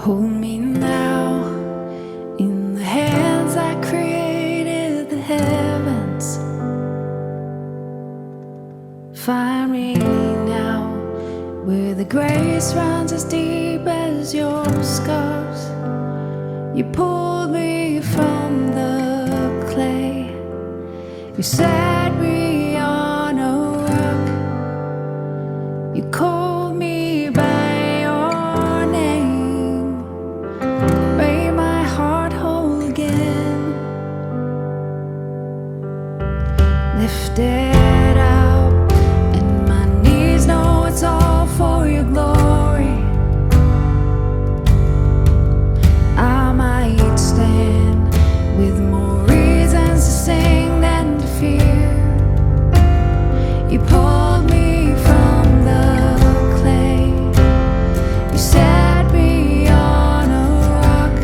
Hold me now in the hands that created the heavens. Find me now where the grace runs as deep as your scars. You pulled me from the clay. You set me on a rock. You called me by your name. Made my heart whole again. Lifted up, and my knees know it's all for your glory. I might stand with more reasons to sing than to fear. You pulled me from the clay. You set me on a rock.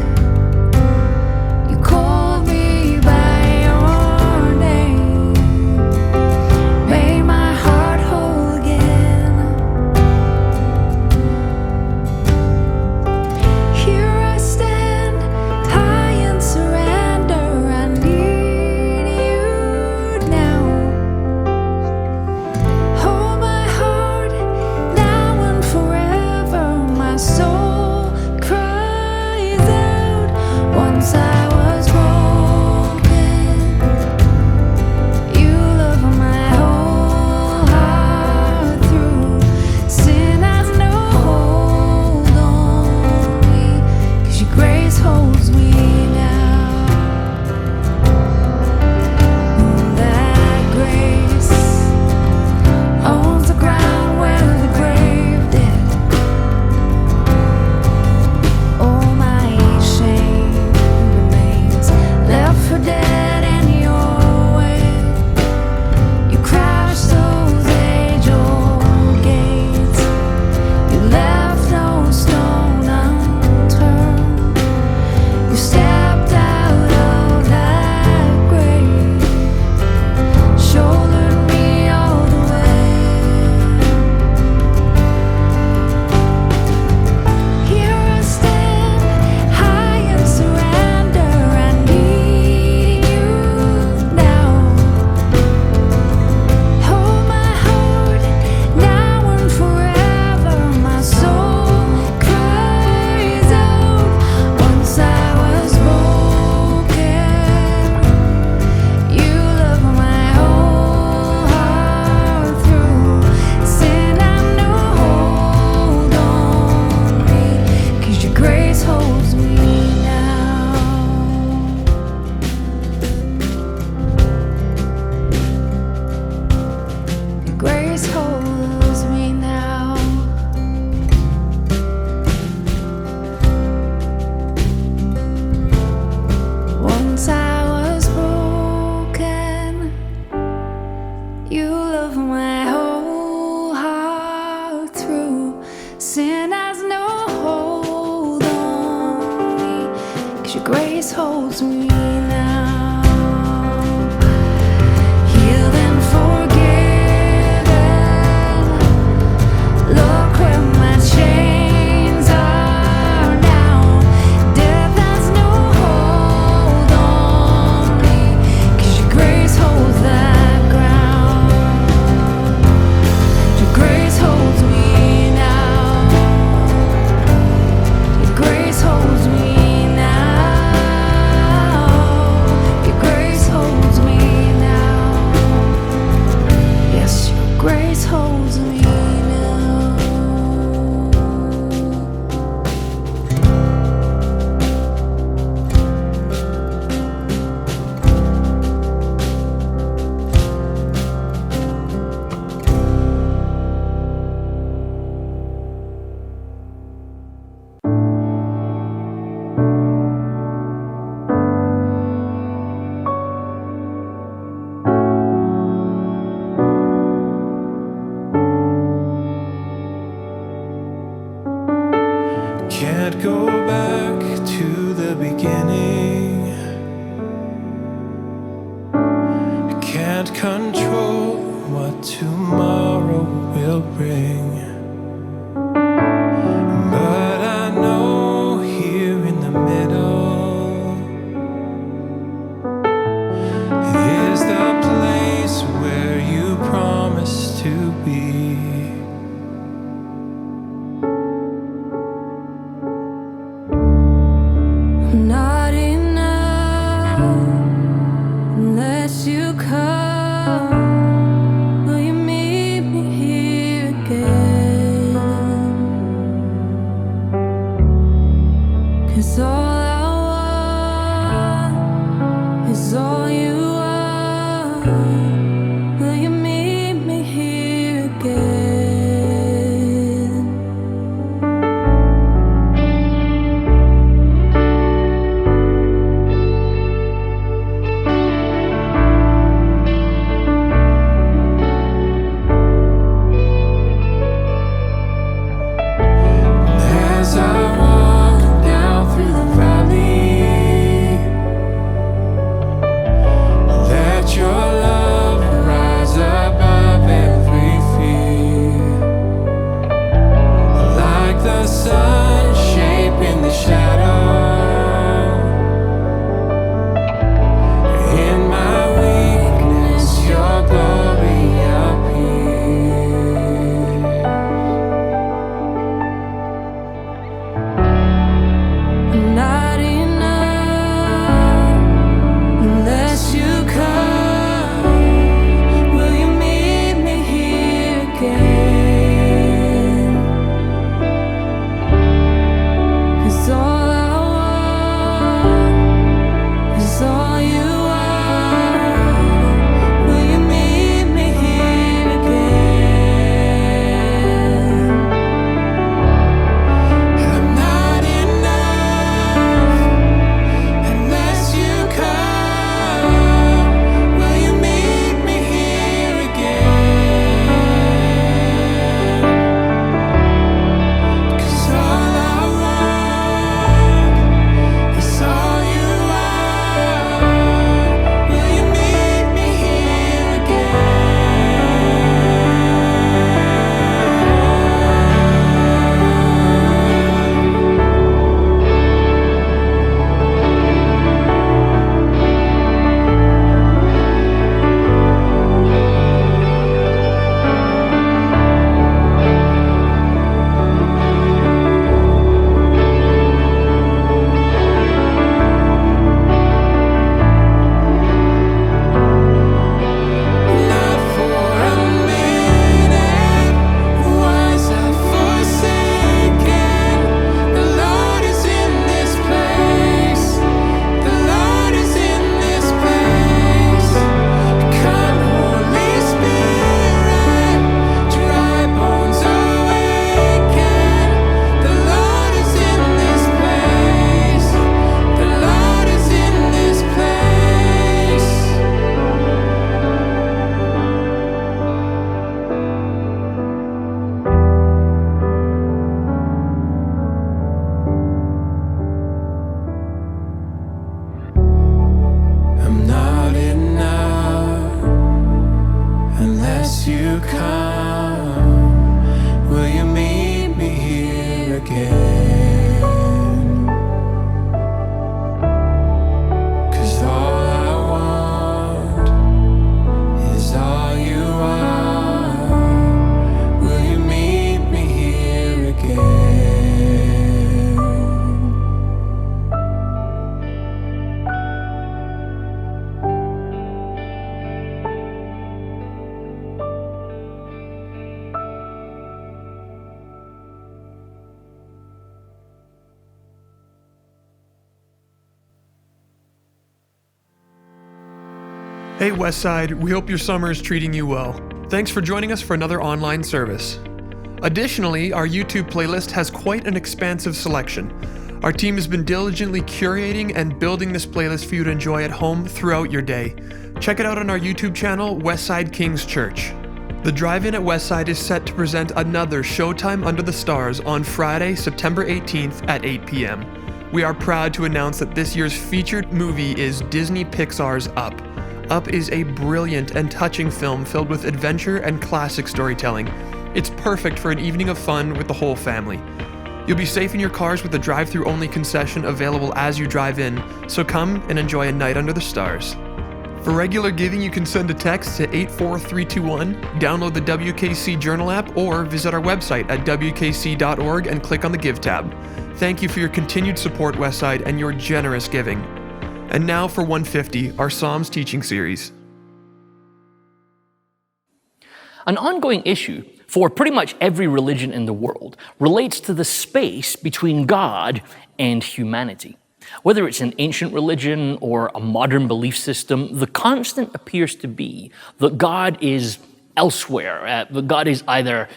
You called me by your name. Made my heart whole again. Here I stand, high in surrender. I need you now. Hold my heart now and forever. My soul cries out. Once I was broken. You love my whole heart through. Sin has no hold on me, 'cause your grace holds me now. That grace owns the ground where the grave did. All my shame remains left for dead in your way. You crashed those age-old gates. You left no stone unturned. You stepped out of that grave, shouldered me all the way. Here I stand, high in surrender. I need you now. Hold my heart now and forever. My soul cries out. Once I was broken. You love my whole heart through. Sin had no hold on me, 'cause your grace holds me now. Your grace holds me now. Once I was broken. You love my whole heart through. Sin has no hold on me, 'cause your grace holds me now. Healed and forgiven. Look where my chains are now. Death has no hold on me, 'cause your grace holds that ground. Your grace holds me now. Your grace holds me now. Your grace holds me now. Yes, your grace holds me now. Can't go back to the beginning. Can't control what tomorrow will bring. But I know Unless you come, will you meet me here again? 'Cause all I want is all you are. Will you meet me here again? As I walk down through the valley, let your love rise above every fear. Like the sun shaping the shadow, in my weakness your glory appears. I'm not enough unless you come. Will you meet me here again? 'Cause all I want is all you are. Will you meet me here again? I'm not enough unless you come. Will you meet me here again? 'Cause all I want is all you are. Will you meet me here Not for a minute was I forsaken. The Lord is in this place. The Lord is in this place. Come, Holy Spirit, dry bones awaken. The Lord is in this place. The Lord is in this place. I'm not enough unless you come. Will you meet me here again? 'Cause all I want is all you are. Will you meet me here again? Hey Westside, we hope your summer is treating you well. Thanks for joining us for another online service. Additionally, our YouTube playlist has quite an expansive selection. Our team has been diligently curating and building this playlist for you to enjoy at home throughout your day. Check it out on our YouTube channel, Westside King's Church. The Drive-In at Westside is set to present another Showtime Under the Stars on Friday, September 18th at 8 p.m. We are proud to announce that this year's featured movie is Disney Pixar's Up. Up is a brilliant and touching film filled with adventure and classic storytelling. It's perfect for an evening of fun with the whole family. You'll be safe in your cars with the drive-through only concession available as you drive in, so come and enjoy a night under the stars. For regular giving, you can send a text to 84321, download the WKC Journal app, or visit our website at wkc.org and click on the Give tab. Thank you for your continued support, Westside, and your generous giving. And now for 150, our Psalms teaching series. An ongoing issue for pretty much every religion in the world relates to the space between God and humanity. Whether it's an ancient religion or a modern belief system, the constant appears to be that God is elsewhere. That God is either,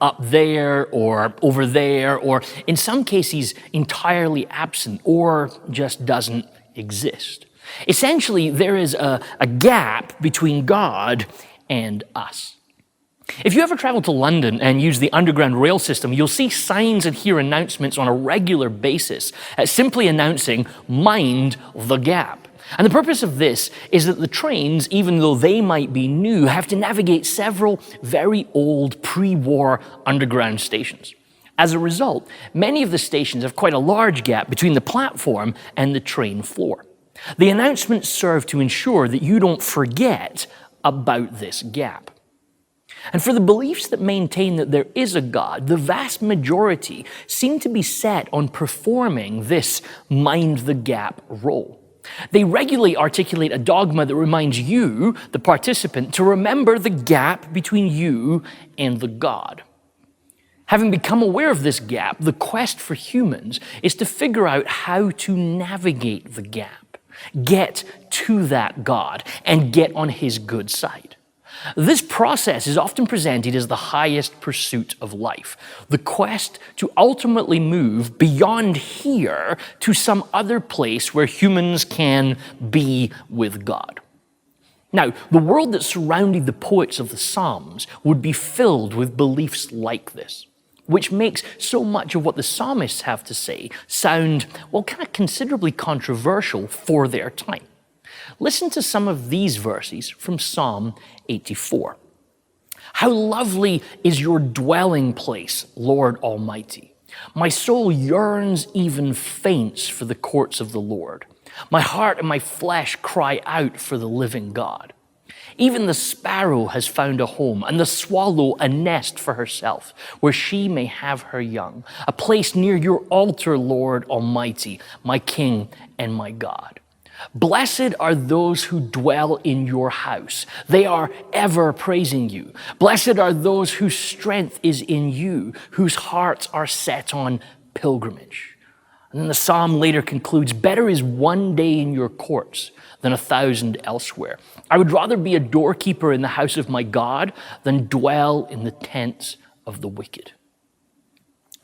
up there or over there, or in some cases entirely absent or just doesn't exist. Essentially, there is a gap between God and us. If you ever travel to London and use the Underground rail system, you'll see signs and hear announcements on a regular basis, simply announcing, "Mind the gap." And the purpose of this is that the trains, even though they might be new, have to navigate several very old pre-war underground stations. As a result, many of the stations have quite a large gap between the platform and the train floor. The announcements serve to ensure that you don't forget about this gap. And for the beliefs that maintain that there is a God, the vast majority seem to be set on performing this mind the gap role. They regularly articulate a dogma that reminds you, the participant, to remember the gap between you and the God. Having become aware of this gap, the quest for humans is to figure out how to navigate the gap, get to that God, and get on his good side. This process is often presented as the highest pursuit of life, the quest to ultimately move beyond here to some other place where humans can be with God. Now, the world that surrounded the poets of the Psalms would be filled with beliefs like this, which makes so much of what the psalmists have to say sound, kind of considerably controversial for their time. Listen to some of these verses from Psalm 84. "How lovely is your dwelling place, Lord Almighty. My soul yearns, even faints, for the courts of the Lord. My heart and my flesh cry out for the living God. Even the sparrow has found a home, and the swallow a nest for herself, where she may have her young, a place near your altar, Lord Almighty, my King and my God. Blessed are those who dwell in your house. They are ever praising you. Blessed are those whose strength is in you, whose hearts are set on pilgrimage." And then the psalm later concludes, "Better is one day in your courts than 1,000 elsewhere. I would rather be a doorkeeper in the house of my God than dwell in the tents of the wicked."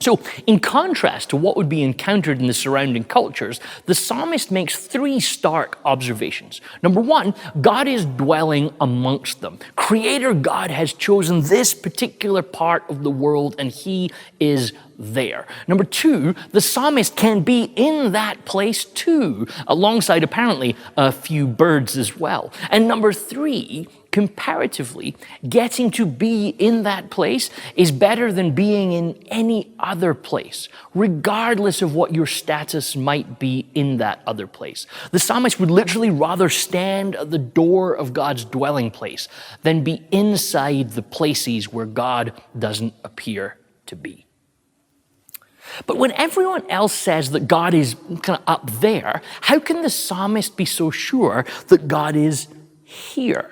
So, in contrast to what would be encountered in the surrounding cultures, the psalmist makes three stark observations. Number one, God is dwelling amongst them. Creator God has chosen this particular part of the world, and he is there. Number two, the psalmist can be in that place too, alongside apparently a few birds as well. And number three, comparatively, getting to be in that place is better than being in any other place, regardless of what your status might be in that other place. The psalmist would literally rather stand at the door of God's dwelling place than be inside the places where God doesn't appear to be. But when everyone else says that God is kind of up there, how can the psalmist be so sure that God is here?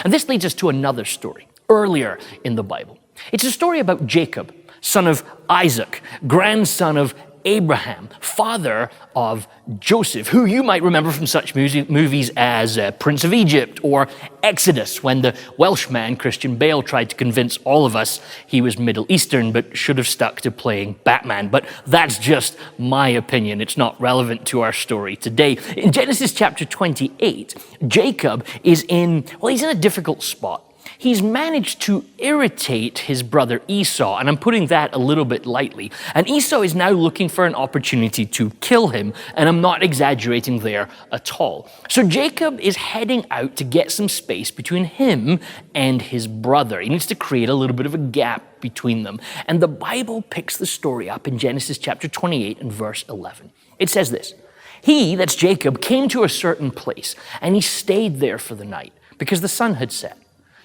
And this leads us to another story, earlier in the Bible. It's a story about Jacob, son of Isaac, grandson of Abraham, father of Joseph, who you might remember from such movies as Prince of Egypt or Exodus, when the Welshman Christian Bale tried to convince all of us he was Middle Eastern but should have stuck to playing Batman. But that's just my opinion. It's not relevant to our story today. In Genesis chapter 28, Jacob is he's in a difficult spot. He's managed to irritate his brother Esau, and I'm putting that a little bit lightly. And Esau is now looking for an opportunity to kill him, and I'm not exaggerating there at all. So Jacob is heading out to get some space between him and his brother. He needs to create a little bit of a gap between them. And the Bible picks the story up in Genesis chapter 28 and verse 11. It says this, "He," that's Jacob, "came to a certain place, and he stayed there for the night, because the sun had set.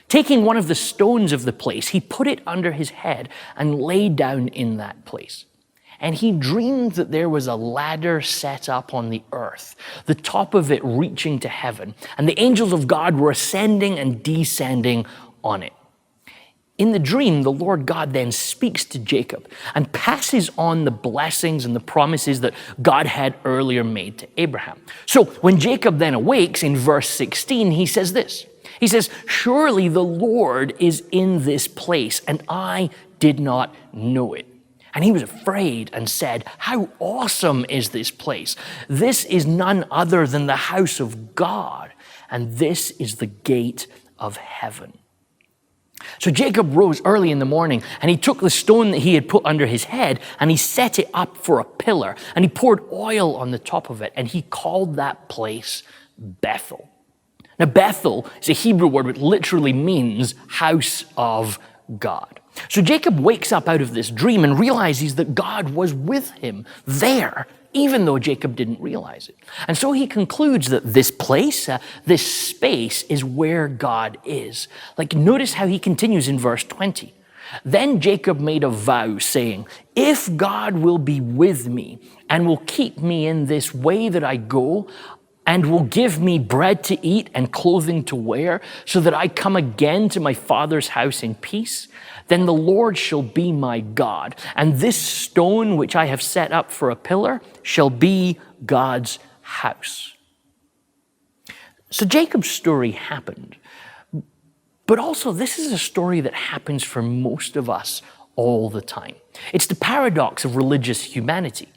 Taking one of the stones of the place, he put it under his head and lay down in that place. And he dreamed that there was a ladder set up on the earth, the top of it reaching to heaven, and the angels of God were ascending and descending on it. In the dream, the Lord God then speaks to Jacob and passes on the blessings and the promises that God had earlier made to Abraham. So when Jacob then awakes in verse 16, he says this. He says, "Surely the Lord is in this place, and I did not know it." And he was afraid and said, "How awesome is this place? This is none other than the house of God, and this is the gate of heaven." So Jacob rose early in the morning, and he took the stone that he had put under his head, and he set it up for a pillar, and he poured oil on the top of it, and he called that place Bethel. Now, Bethel is a Hebrew word which literally means house of God. So Jacob wakes up out of this dream and realizes that God was with him there, even though Jacob didn't realize it. And so he concludes that this place, this space, is where God is. Like, notice how he continues in verse 20. "Then Jacob made a vow, saying, 'If God will be with me and will keep me in this way that I go, and will give me bread to eat and clothing to wear, so that I come again to my father's house in peace, then the Lord shall be my God, and this stone which I have set up for a pillar shall be God's house.'" So Jacob's story happened, but also this is a story that happens for most of us all the time. It's the paradox of religious humanity.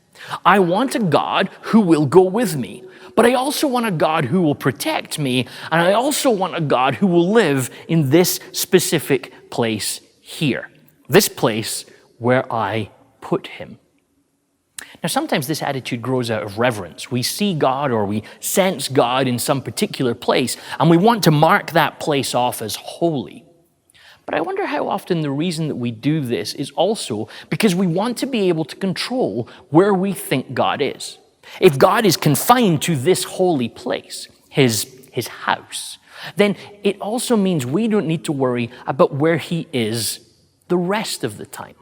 I want a God who will go with me, but I also want a God who will protect me, and I also want a God who will live in this specific place here, this place where I put him. Now, sometimes this attitude grows out of reverence. We see God or we sense God in some particular place, and we want to mark that place off as holy. But I wonder how often the reason that we do this is also because we want to be able to control where we think God is. If God is confined to this holy place, his house, then it also means we don't need to worry about where he is the rest of the time.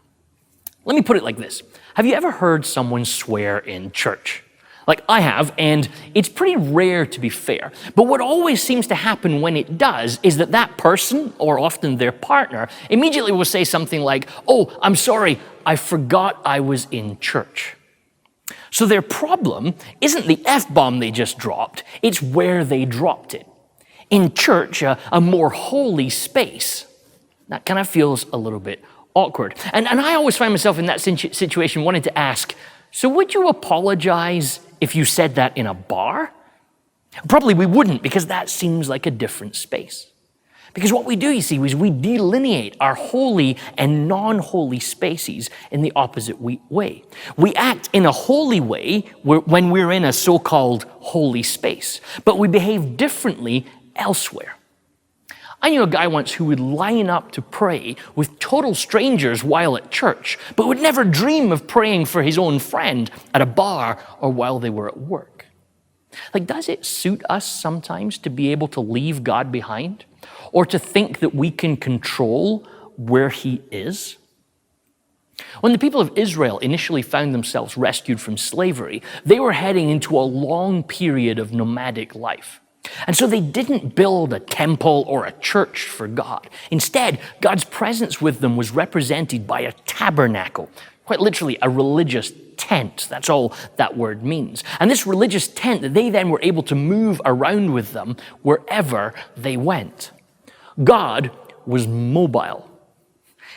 Let me put it like this. Have you ever heard someone swear in church? Like I have, and it's pretty rare to be fair. But what always seems to happen when it does is that that person, or often their partner, immediately will say something like, "Oh, I'm sorry, I forgot I was in church." So their problem isn't the F-bomb they just dropped, it's where they dropped it. In church, a more holy space, that kind of feels a little bit awkward. And I always find myself in that situation wanting to ask, so would you apologize if you said that in a bar? Probably we wouldn't, because that seems like a different space. Because what we do, you see, is we delineate our holy and non-holy spaces in the opposite way. We act in a holy way when we're in a so-called holy space, but we behave differently elsewhere. I knew a guy once who would line up to pray with total strangers while at church, but would never dream of praying for his own friend at a bar or while they were at work. Like, does it suit us sometimes to be able to leave God behind? Or to think that we can control where he is? When the people of Israel initially found themselves rescued from slavery, they were heading into a long period of nomadic life. And so they didn't build a temple or a church for God. Instead, God's presence with them was represented by a tabernacle, quite literally a religious tent. That's all that word means. And this religious tent that they then were able to move around with them wherever they went. God was mobile.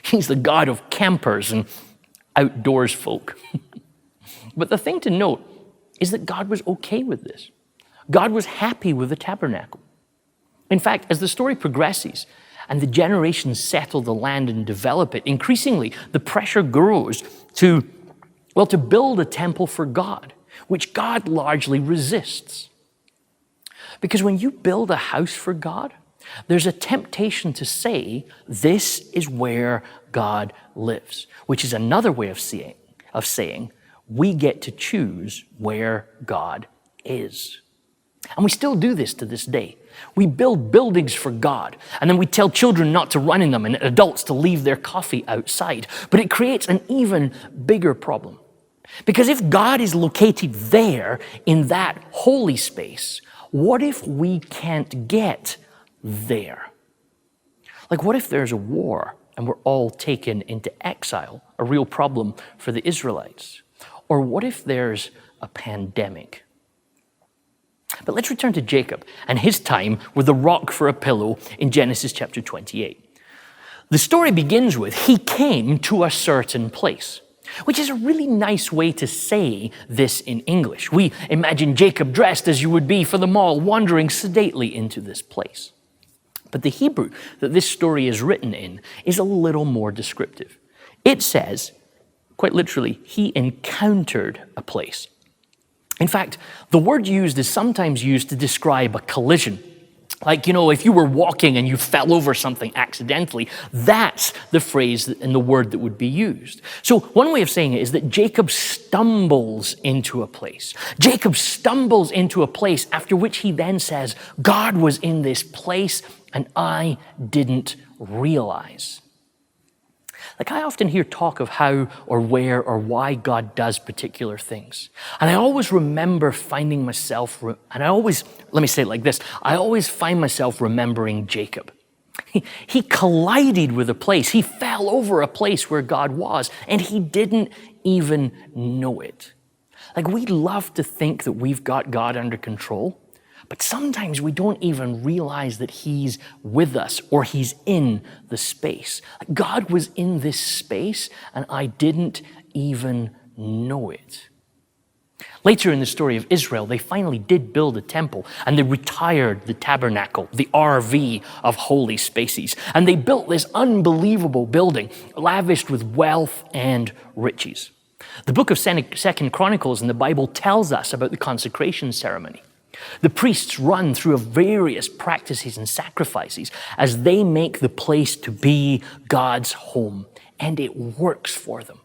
He's the God of campers and outdoors folk. But the thing to note is that God was okay with this. God was happy with the tabernacle. In fact, as the story progresses and the generations settle the land and develop it, increasingly the pressure grows to build a temple for God, which God largely resists. Because when you build a house for God, there's a temptation to say, this is where God lives, which is another way of saying we get to choose where God is. And we still do this to this day. We build buildings for God, and then we tell children not to run in them and adults to leave their coffee outside. But it creates an even bigger problem. Because if God is located there in that holy space, what if we can't get there? Like, what if there's a war and were all taken into exile, a real problem for the Israelites? Or what if there's a pandemic? But let's return to Jacob and his time with a rock for a pillow in Genesis chapter 28. The story begins with, he came to a certain place, which is a really nice way to say this in English. We imagine Jacob dressed as you would be for the mall, wandering sedately into this place. But the Hebrew that this story is written in is a little more descriptive. It says, quite literally, he encountered a place. In fact, the word used is sometimes used to describe a collision. Like, if you were walking and you fell over something accidentally, that's the phrase and the word that would be used. So one way of saying it is that Jacob stumbles into a place. Jacob stumbles into a place after which he then says, God was in this place and I didn't realize. Like, I often hear talk of how or where or why God does particular things. And I always remember finding myself, let me say it like this, I always find myself remembering Jacob. He collided with a place. He fell over a place where God was, and he didn't even know it. Like, we love to think that we've got God under control, but sometimes we don't even realize that he's with us or he's in the space. God was in this space and I didn't even know it. Later in the story of Israel, they finally did build a temple and they retired the tabernacle, the RV of holy spaces. And they built this unbelievable building, lavished with wealth and riches. The book of 2nd Chronicles in the Bible tells us about the consecration ceremony. The priests run through various practices and sacrifices as they make the place to be God's home, and it works for them.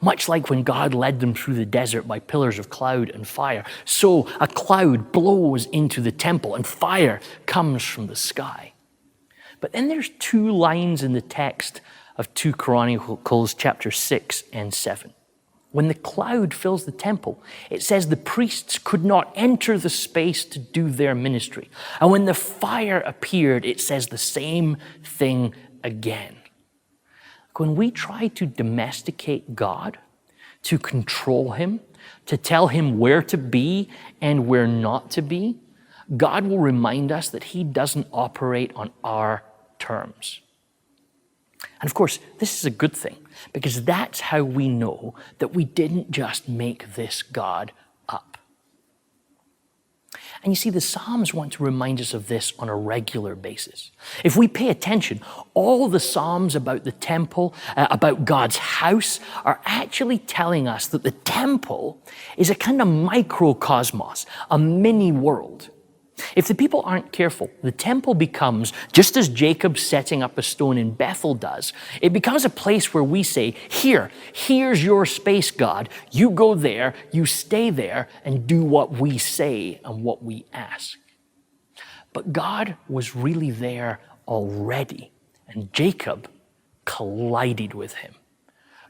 Much like when God led them through the desert by pillars of cloud and fire, so a cloud blows into the temple and fire comes from the sky. But then there's 2 lines in the text of 2 Chronicles chapter 6 and 7. When the cloud fills the temple, it says the priests could not enter the space to do their ministry. And when the fire appeared, it says the same thing again. When we try to domesticate God, to control him, to tell him where to be and where not to be, God will remind us that he doesn't operate on our terms. And of course, this is a good thing, because that's how we know that we didn't just make this God up. And you see, the Psalms want to remind us of this on a regular basis. If we pay attention, all the Psalms about the temple, about God's house, are actually telling us that the temple is a kind of microcosmos, a mini world. If the people aren't careful, the temple becomes, just as Jacob setting up a stone in Bethel does, it becomes a place where we say, here's your space, God. You go there, you stay there, and do what we say and what we ask. But God was really there already, and Jacob collided with him.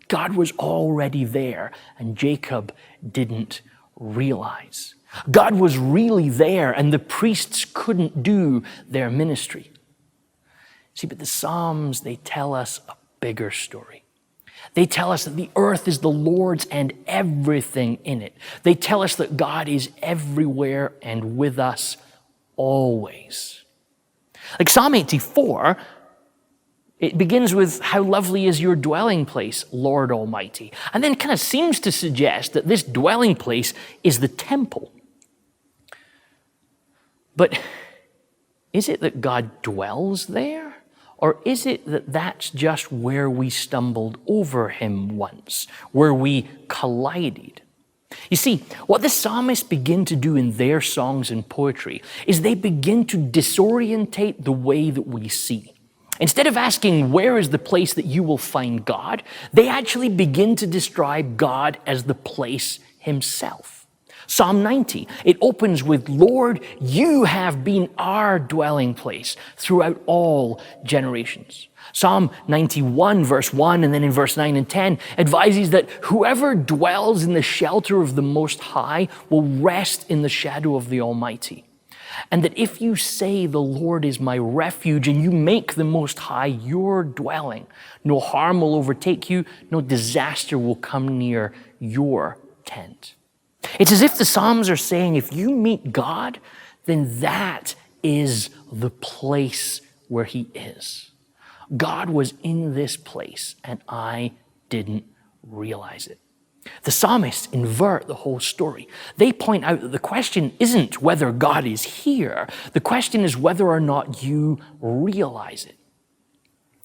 God was already there, and Jacob didn't realize. God was really there, and the priests couldn't do their ministry. See, but the Psalms, they tell us a bigger story. They tell us that the earth is the Lord's and everything in it. They tell us that God is everywhere and with us always. Like Psalm 84, it begins with, how lovely is your dwelling place, Lord Almighty. And then kind of seems to suggest that this dwelling place is the temple. But is it that God dwells there? Or is it that that's just where we stumbled over him once, where we collided? You see, what the psalmists begin to do in their songs and poetry is they begin to disorientate the way that we see. Instead of asking, where is the place that you will find God, they actually begin to describe God as the place himself. Psalm 90, it opens with, Lord, you have been our dwelling place throughout all generations. Psalm 91, verse 1, and then in verse 9 and 10, advises that whoever dwells in the shelter of the Most High will rest in the shadow of the Almighty. And that if you say the Lord is my refuge and you make the Most High your dwelling, no harm will overtake you, no disaster will come near your tent. It's as if the Psalms are saying, if you meet God, then that is the place where he is. God was in this place and I didn't realize it. The psalmists invert the whole story. They point out that the question isn't whether God is here. The question is whether or not you realize it.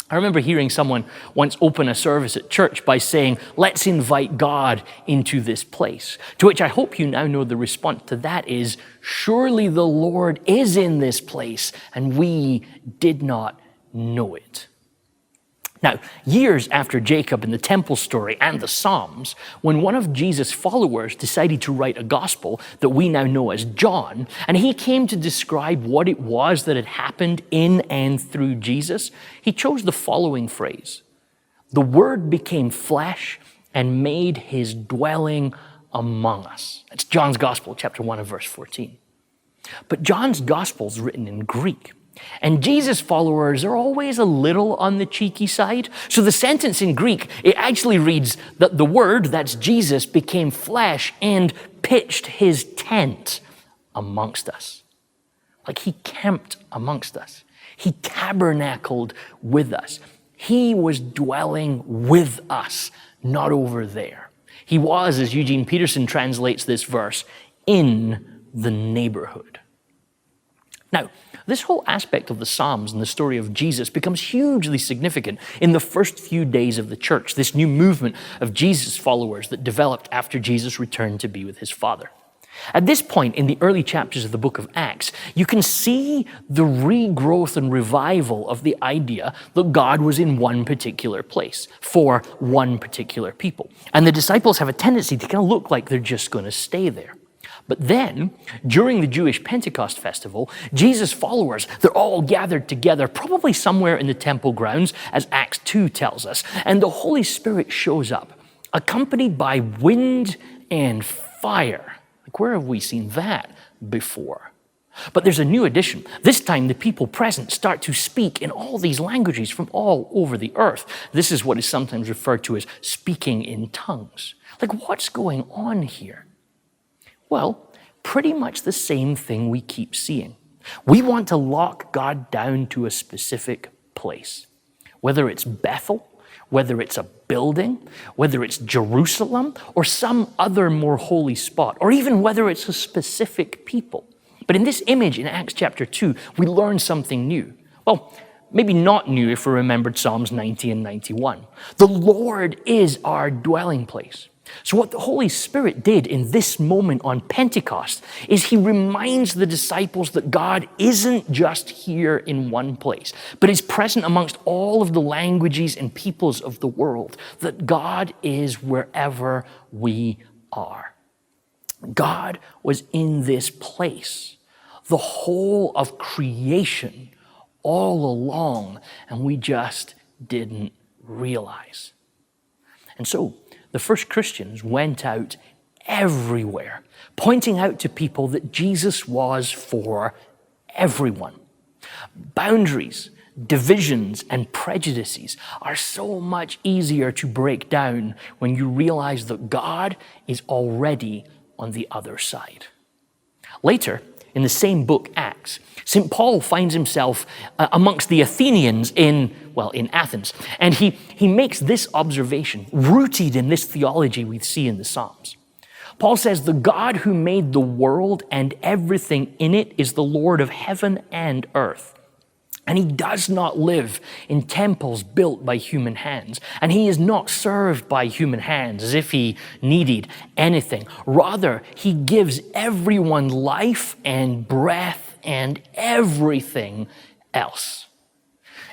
I remember hearing someone once open a service at church by saying, let's invite God into this place. To which I hope you now know the response to that is, surely the Lord is in this place and we did not know it. Now, years after Jacob and the temple story and the Psalms, when one of Jesus' followers decided to write a gospel that we now know as John, and he came to describe what it was that had happened in and through Jesus, he chose the following phrase: "The Word became flesh and made his dwelling among us." That's John's Gospel, chapter 1 and verse 14. But John's Gospel is written in Greek. And Jesus' followers are always a little on the cheeky side. So the sentence in Greek, it actually reads that the Word, that's Jesus, became flesh and pitched his tent amongst us. Like he camped amongst us. He tabernacled with us. He was dwelling with us, not over there. He was, as Eugene Peterson translates this verse, in the neighborhood. Now, this whole aspect of the Psalms and the story of Jesus becomes hugely significant in the first few days of the church, this new movement of Jesus followers that developed after Jesus returned to be with his Father. At this point in the early chapters of the book of Acts, you can see the regrowth and revival of the idea that God was in one particular place for one particular people. And the disciples have a tendency to kind of look like they're just going to stay there. But then, during the Jewish Pentecost festival, Jesus' followers, they're all gathered together, probably somewhere in the temple grounds, as Acts 2 tells us, and the Holy Spirit shows up, accompanied by wind and fire. Like, where have we seen that before? But there's a new addition. This time, the people present start to speak in all these languages from all over the earth. This is what is sometimes referred to as speaking in tongues. Like, what's going on here? Well, pretty much the same thing we keep seeing. We want to lock God down to a specific place, whether it's Bethel, whether it's a building, whether it's Jerusalem, or some other more holy spot, or even whether it's a specific people. But in this image in Acts chapter 2, we learn something new. Well, maybe not new if we remembered Psalms 90 and 91. The Lord is our dwelling place. So what the Holy Spirit did in this moment on Pentecost is he reminds the disciples that God isn't just here in one place, but is present amongst all of the languages and peoples of the world, that God is wherever we are. God was in this place, the whole of creation all along, and we just didn't realize. And so, the first Christians went out everywhere, pointing out to people that Jesus was for everyone. Boundaries, divisions, and prejudices are so much easier to break down when you realize that God is already on the other side. Later, in the same book, Acts, St. Paul finds himself amongst the Athenians in Athens. And he makes this observation, rooted in this theology we see in the Psalms. Paul says, "The God who made the world and everything in it is the Lord of heaven and earth. And he does not live in temples built by human hands. And he is not served by human hands as if he needed anything. Rather, he gives everyone life and breath and everything else."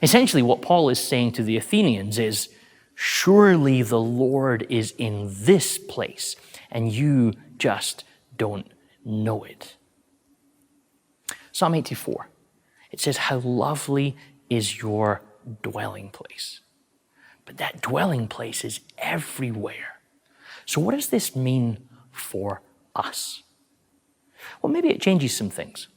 Essentially, what Paul is saying to the Athenians is, surely the Lord is in this place, and you just don't know it. Psalm 84. It says, "How lovely is your dwelling place." But that dwelling place is everywhere. So what does this mean for us? Well, maybe it changes some things.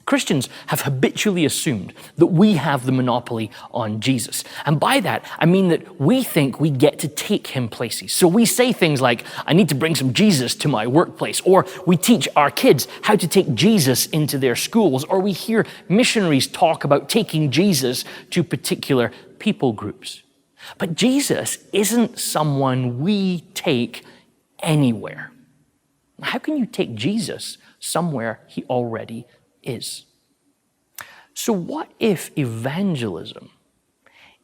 Christians have habitually assumed that we have the monopoly on Jesus. And by that, I mean that we think we get to take him places. So we say things like, I need to bring some Jesus to my workplace, or we teach our kids how to take Jesus into their schools, or we hear missionaries talk about taking Jesus to particular people groups. But Jesus isn't someone we take anywhere. How can you take Jesus somewhere he already is? So what if evangelism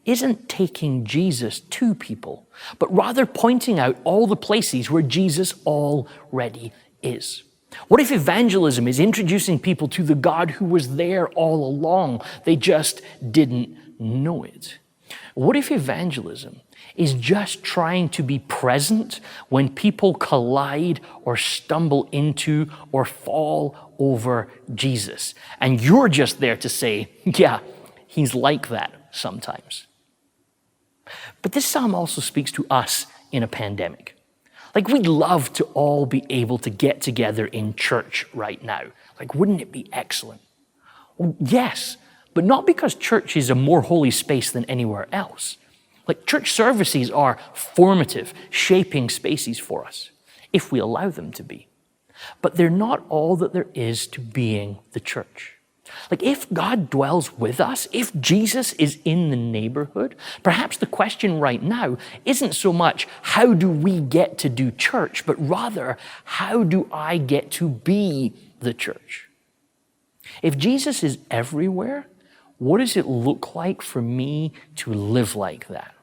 isn't taking Jesus to people, but rather pointing out all the places where Jesus already is? What if evangelism is introducing people to the God who was there all along? They just didn't know it. What if evangelism is just trying to be present when people collide or stumble into or fall over Jesus? And you're just there to say, yeah, he's like that sometimes. But this psalm also speaks to us in a pandemic. Like, we'd love to all be able to get together in church right now. Like, wouldn't it be excellent? Well, yes, but not because church is a more holy space than anywhere else. Like, church services are formative, shaping spaces for us, if we allow them to be. But they're not all that there is to being the church. Like, if God dwells with us, if Jesus is in the neighborhood, perhaps the question right now isn't so much, how do we get to do church, but rather, how do I get to be the church? If Jesus is everywhere, what does it look like for me to live like that?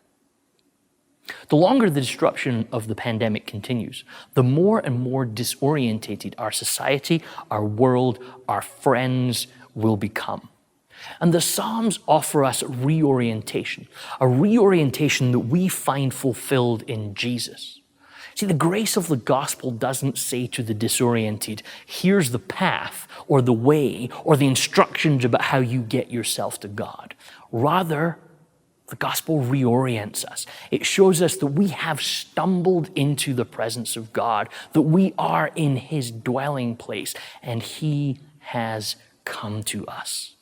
The longer the disruption of the pandemic continues, the more and more disorientated our society, our world, our friends will become. And the Psalms offer us a reorientation that we find fulfilled in Jesus. See, the grace of the gospel doesn't say to the disoriented, here's the path or the way or the instructions about how you get yourself to God. Rather, the gospel reorients us. It shows us that we have stumbled into the presence of God, that we are in his dwelling place, and he has come to us.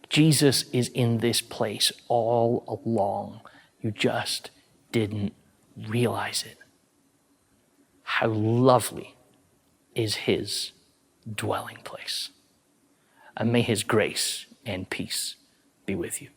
Jesus is in this place all along. You just didn't realize it. How lovely is his dwelling place. And may his grace and peace be with you.